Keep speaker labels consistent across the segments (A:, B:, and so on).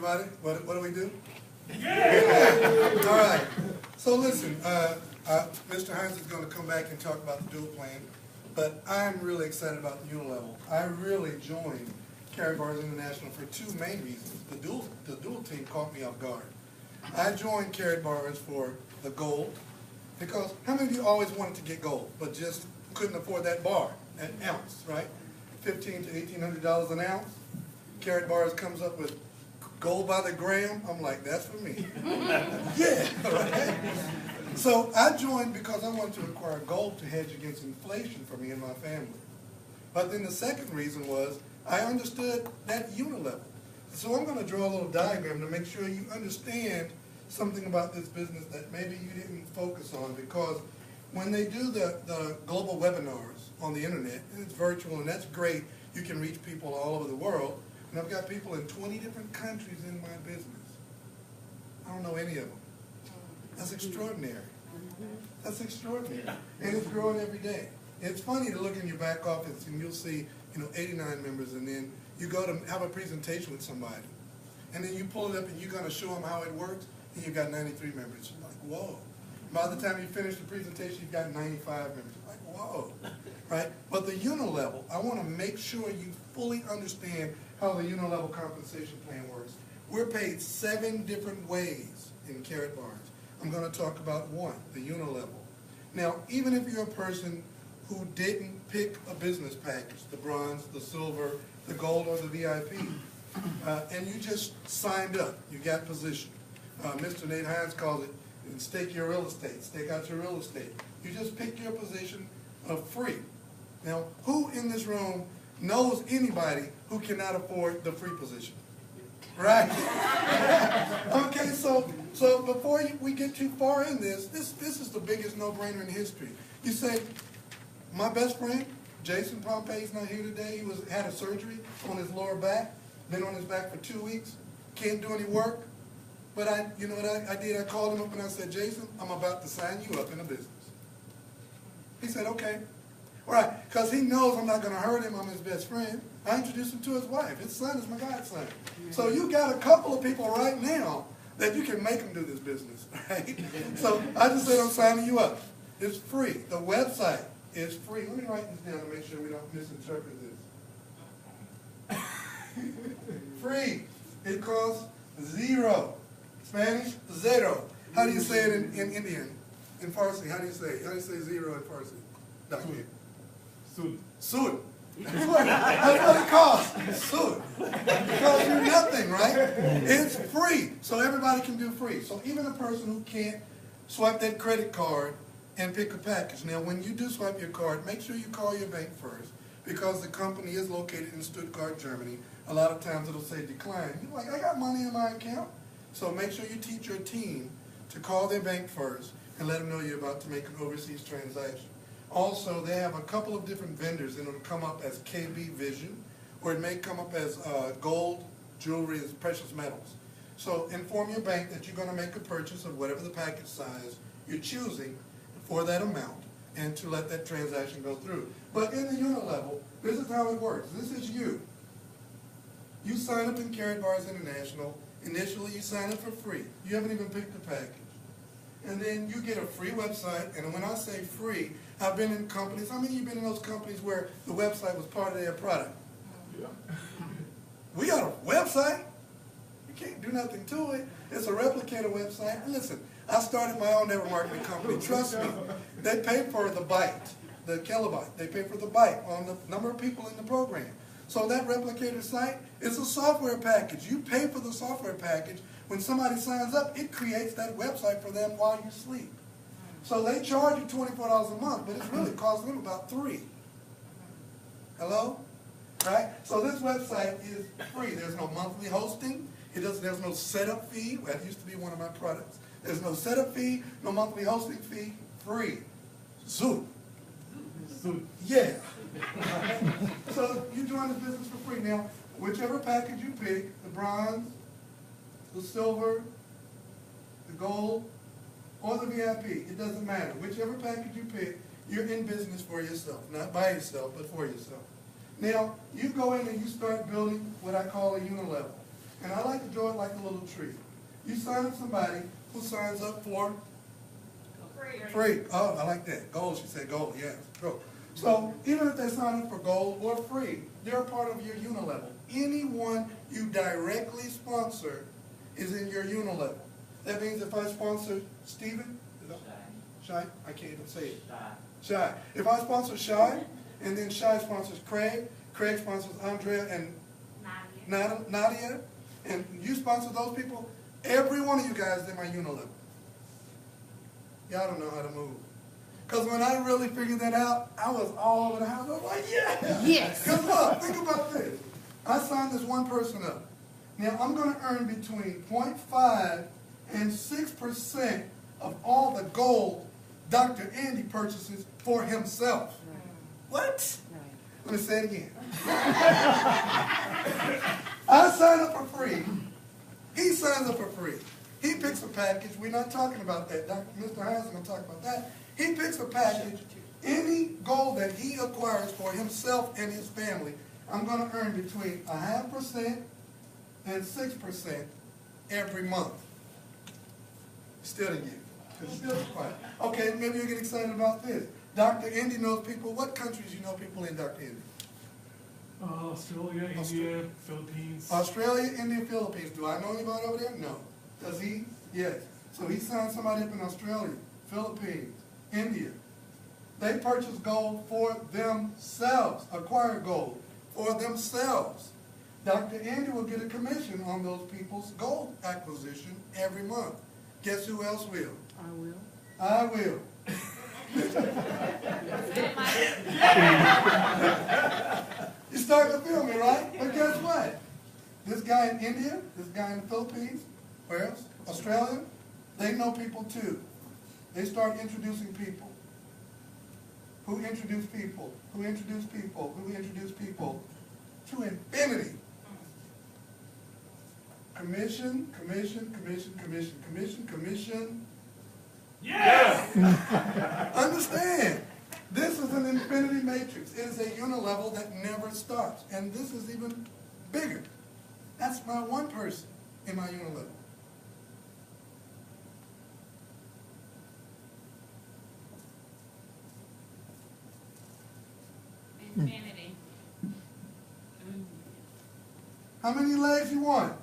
A: everybody? What do we do? Yeah. All right. So listen, Mr. Hines is going to come back and talk about the dual plan, but I'm really excited about the Unilevel. I really joined Karatbars International for two main reasons. The dual team caught me off guard. I joined Karatbars for the gold, because how many of you always wanted to get gold, but just couldn't afford that bar, that ounce, right? $1,500 to $1,800 an ounce. Karatbars comes up with gold by the gram. I'm like, that's for me. Yeah, right? So I joined because I wanted to acquire gold to hedge against inflation for me and my family. But then the second reason was I understood that Unilevel. So I'm going to draw a little diagram to make sure you understand something about this business that maybe you didn't focus on, because when they do the global webinars on the internet, and it's virtual, and that's great, you can reach people all over the world, and I've got people in 20 different countries in my business. I don't know any of them. That's extraordinary. That's extraordinary. And it's growing every day. It's funny to look in your back office and you'll see, 89 members, and then you go to have a presentation with somebody, and then you pull it up and you're going to show them how it works, and you've got 93 members. You're like, whoa. By the time you finish the presentation, you've got 95 members. You're like, whoa. Right? But the Unilevel, I want to make sure you fully understand how the Unilevel compensation plan works. We're paid 7 different ways in Karatbars. I'm going to talk about one, the Unilevel. Now, even if you're a person who didn't pick a business package, the bronze, the silver, the gold, or the VIP, and you just signed up, you got positioned. Mr. Nate Hines calls it stake your real estate, stake out your real estate. You just pick your position free. Now, who in this room knows anybody who cannot afford the free position? Right? Okay, so before we get too far in this is the biggest no-brainer in history. You say, my best friend, Jason Pompey's not here today. He had a surgery on his lower back, been on his back for 2 weeks, can't do any work. But you know what I did? I called him up and I said, Jason, I'm about to sign you up in a business. He said, okay. All right, because he knows I'm not going to hurt him. I'm his best friend. I introduced him to his wife. His son is my godson. So you got a couple of people right now that you can make them do this business, right? So I just said I'm signing you up. It's free. The website is free. Let me write this down to make sure we don't misinterpret this. Free. It costs $0. Spanish, zero. How do you say it in Indian? In Farsi, how do you say it? How do you say zero in Farsi? Sud. Sud. That's what it costs. Sud. It costs you nothing, right? It's free. So everybody can do free. So even a person who can't swipe that credit card and pick a package. Now, when you do swipe your card, make sure you call your bank first, because the company is located in Stuttgart, Germany. A lot of times it'll say decline. You're like, I got money in my account. So make sure you teach your team to call their bank first and let them know you're about to make an overseas transaction. Also, they have a couple of different vendors, and it'll come up as KB Vision, or it may come up as gold, jewelry, and precious metals. So inform your bank that you're going to make a purchase of whatever the package size you're choosing for that amount, and to let that transaction go through. But in the Unilevel, this is how it works. This is you. You sign up in Karatbars International. Initially, you sign up for free. You haven't even picked the package. And then you get a free website. And when I say free, I've been in companies. How many of you been in those companies where the website was part of their product? Yeah. We got a website? You can't do nothing to it. It's a replicator website. And listen, I started my own network marketing company. Trust me. They pay for the byte, the kilobyte. They pay for the byte on the number of people in the program. So that replicator site is a software package. You pay for the software package. When somebody signs up, it creates that website for them while you sleep. So they charge you $24 a month, but it's really costing them about $3. Hello? Right? So this website is free. There's no monthly hosting. There's no setup fee. That used to be one of my products. There's no setup fee, no monthly hosting fee. Free. Zoom. Yeah. So you join this business for free. Now, whichever package you pick, the bronze, the silver, the gold, or the VIP, it doesn't matter. Whichever package you pick, you're in business for yourself. Not by yourself, but for yourself. Now, you go in and you start building what I call a Unilevel. And I like to draw it like a little tree. You sign up somebody who signs up for free. Oh, I like that. Gold, she said gold, yes. Gold. So even if they sign up for gold or free, they're a part of your Unilevel. Anyone you directly sponsor is in your Unilevel. That means if I sponsor Stephen, Shy, I can't even say it. Shy. If I sponsor Shy, and then Shy sponsors Craig, Craig sponsors Andrea and Nadia, and you sponsor those people, every one of you guys is in my Unilevel. Y'all don't know how to move. Because when I really figured that out, I was all over the house. I was like, yeah!
B: Yes!
A: Because look, think about this. I signed this one person up. Now, I'm going to earn between 0.5 and 6% of all the gold Dr. Andy purchases for himself.
B: Right.
A: What?
B: Right.
A: Let me say it again. I sign up for free. He signs up for free. He picks a package. We're not talking about that. Mr. Hines is going to talk about that. He picks a package. Any gold that he acquires for himself and his family, I'm going to earn between 0.5% and 6% every month. Still didn't get it. It's still quiet. Okay, maybe you get excited about this. Dr. Indy knows people. What countries you know people in, Dr. Indy?
C: Australia, India, Philippines.
A: Australia, India, Philippines. Do I know anybody over there? No. Does he? Yes. So he signed somebody up in Australia, Philippines, India. They purchase gold for themselves, acquire gold for themselves. Dr. Andy will get a commission on those people's gold acquisition every month. Guess who else will?
B: I will.
A: I will. You start to feel me, right? But guess what? This guy in India, this guy in the Philippines, where else? Australia, they know people too. They start introducing people. Who introduce people? Who introduce people? Who introduce people? To infinity. Commission, commission, commission, commission, commission, commission.
C: Yes!
A: Understand, this is an infinity matrix. It is a unilevel that never stops. And this is even bigger. That's my one person in my unilevel.
D: Infinity.
A: How many legs you want?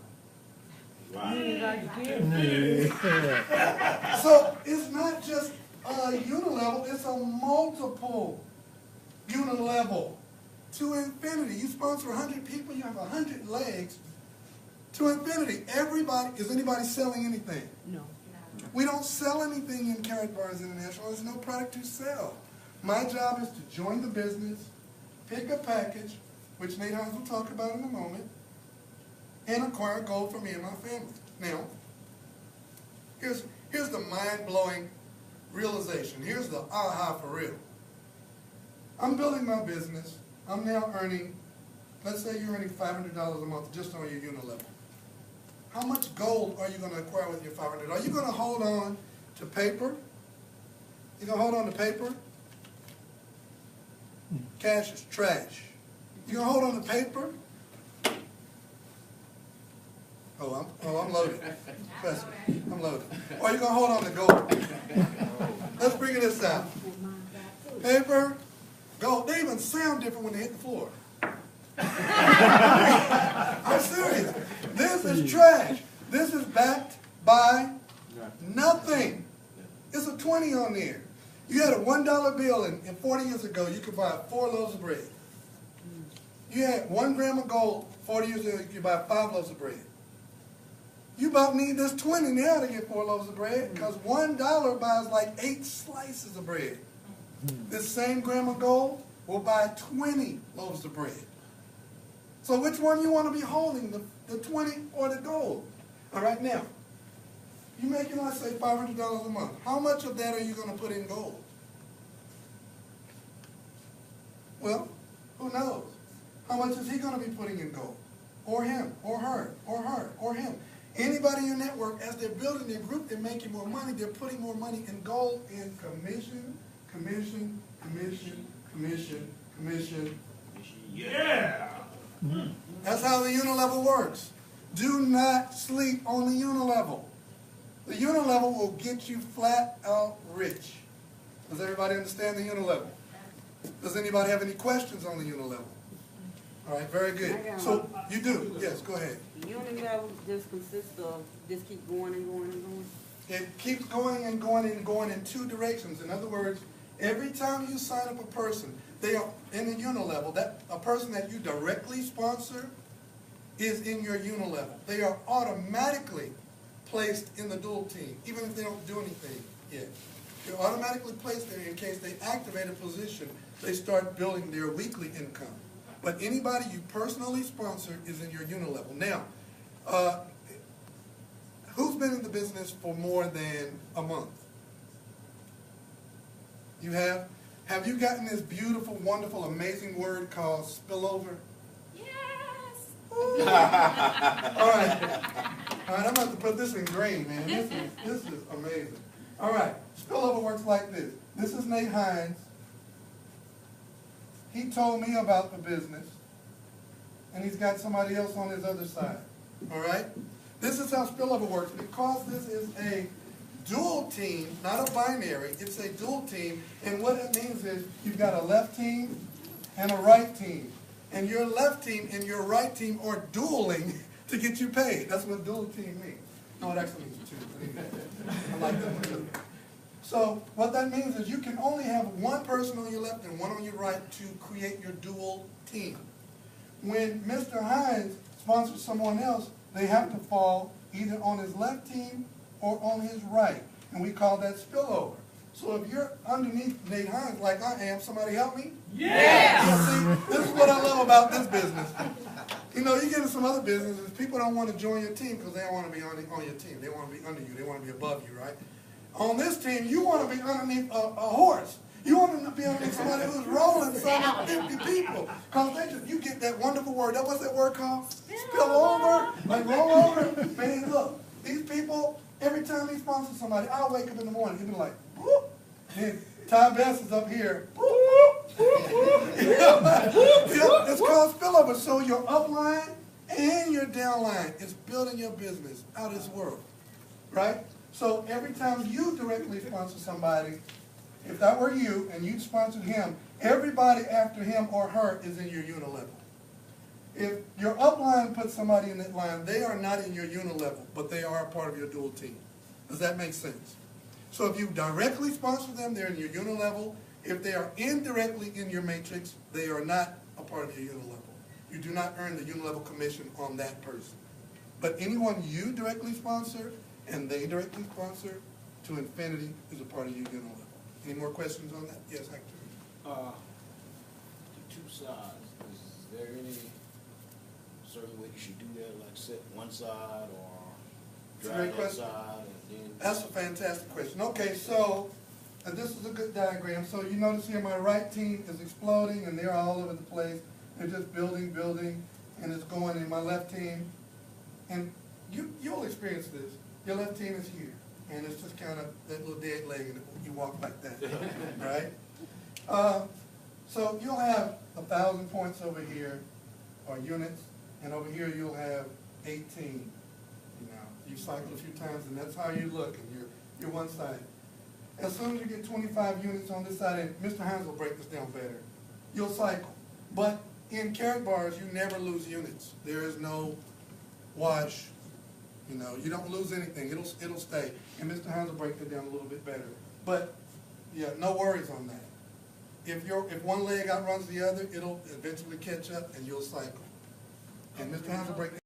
A: So it's not just a unilevel, it's a multiple unilevel to infinity. You sponsor 100 people, you have 100 legs to infinity. Everybody, is anybody selling anything?
B: No.
A: We don't sell anything in Karatbars International. There's no product to sell. My job is to join the business, pick a package, which Nate Hines will talk about in a moment, and acquire gold for me and my family. Now, here's the mind-blowing realization. Here's the aha for real. I'm building my business. I'm now earning, let's say you're earning $500 a month just on your Unilevel. How much gold are you going to acquire with your $500? Are you going to hold on to paper? You're going to hold on to paper? Cash is trash. You're going to hold on to paper? I'm loaded. Trust me, I'm loaded. Or you're going to hold on to gold. Let's figure this out. Paper, gold. They even sound different when they hit the floor. I'm serious. This is trash. This is backed by nothing. It's a 20 on there. You had a $1 bill, and 40 years ago, you could buy 4 loaves of bread. You had 1 gram of gold, 40 years ago, you could buy 5 loaves of bread. You about need this 20 now to get 4 loaves of bread, because $1 buys like 8 slices of bread. This same gram of gold will buy 20 loaves of bread. So which one you want to be holding, the 20 or the gold? All right, now, you're making, let's say, $500 a month. How much of that are you going to put in gold? Well, who knows? How much is he going to be putting in gold? Or him, or her, or her, or him. Anybody in your network, as they're building their group, they're making more money, they're putting more money in gold and commission, commission, commission, commission, commission.
C: Yeah!
A: That's how the Unilevel works. Do not sleep on the Unilevel. The Unilevel will get you flat out rich. Does everybody understand the Unilevel? Does anybody have any questions on the Unilevel? All right, very good. So you do? Yes, go ahead.
B: Unilevel just consists of just keep going and going and going.
A: It keeps going and going and going in two directions. In other words, every time you sign up a person, they are in the Unilevel. That a person that you directly sponsor is in your Unilevel. They are automatically placed in the dual team, even if they don't do anything yet. They're automatically placed there in case they activate a position, they start building their weekly income. But anybody you personally sponsor is in your Unilevel. Now, who's been in the business for more than a month? You have? Have you gotten this beautiful, wonderful, amazing word called spillover?
D: Yes.
A: All right. All right, I'm about to put this in green, man. This is amazing. All right, spillover works like this. This is Nate Hines. He told me about the business, and he's got somebody else on his other side. All right? This is how spillover works. Because this is a dual team, not a binary, it's a dual team, and what it means is you've got a left team and a right team. And your left team and your right team are dueling to get you paid. That's what dual team means. No, it actually means two. I like that one too. So what that means is you can only have one person on your left and one on your right to create your dual team. When Mr. Hines sponsors someone else, they have to fall either on his left team or on his right. And we call that spillover. So if you're underneath Nate Hines like I am, somebody help me?
C: Yeah!
A: See, this is what I love about this business. You know, you get in some other businesses, people don't want to join your team because they don't want to be on your team. They want to be under you. They want to be above you, right? On this team, you want to be underneath a horse. You want to be underneath somebody who's rolling some 50 people. Because you get that wonderful word. What's that word called? Spill over. Like roll over. Man, look, these people, every time he sponsors somebody, I'll wake up in the morning, he'll be like, whoop. And Ty Best is up here. It's called spillover. So your upline and your downline is building your business out of this world. Right? So every time you directly sponsor somebody, if that were you and you sponsored him, everybody after him or her is in your Unilevel. If your upline puts somebody in that line, they are not in your Unilevel, but they are a part of your dual team. Does that make sense? So if you directly sponsor them, they're in your Unilevel. If they are indirectly in your matrix, they are not a part of your Unilevel. You do not earn the Unilevel commission on that person. But anyone you directly sponsor and they directly sponsor to infinity is a part of your Unilevel. Any more questions on that? Yes, Hector.
E: The two sides, is there any certain way you should do that, like set one side or
A: That's a
E: drive
A: great
E: that
A: question.
E: side and then?
A: That's a fantastic question. Okay, so this is a good diagram. So you notice here my right team is exploding and they're all over the place. They're just building, and it's going in my left team. And you'll experience this. Your left team is here. And it's just kind of that little dead leg and you walk like that, right? So you'll have 1,000 points over here, or units, and over here you'll have 18. You know, you cycle a few times and that's how you look, and you're one-sided. As soon as you get 25 units on this side, and Mr. Hines will break this down better, you'll cycle. But in Karatbars, you never lose units. There is no wash. You know, you don't lose anything. It'll stay. And Mr. Hines will break that down a little bit better. But yeah, no worries on that. If one leg outruns the other, it'll eventually catch up and you'll cycle. And Mr. Hines will break that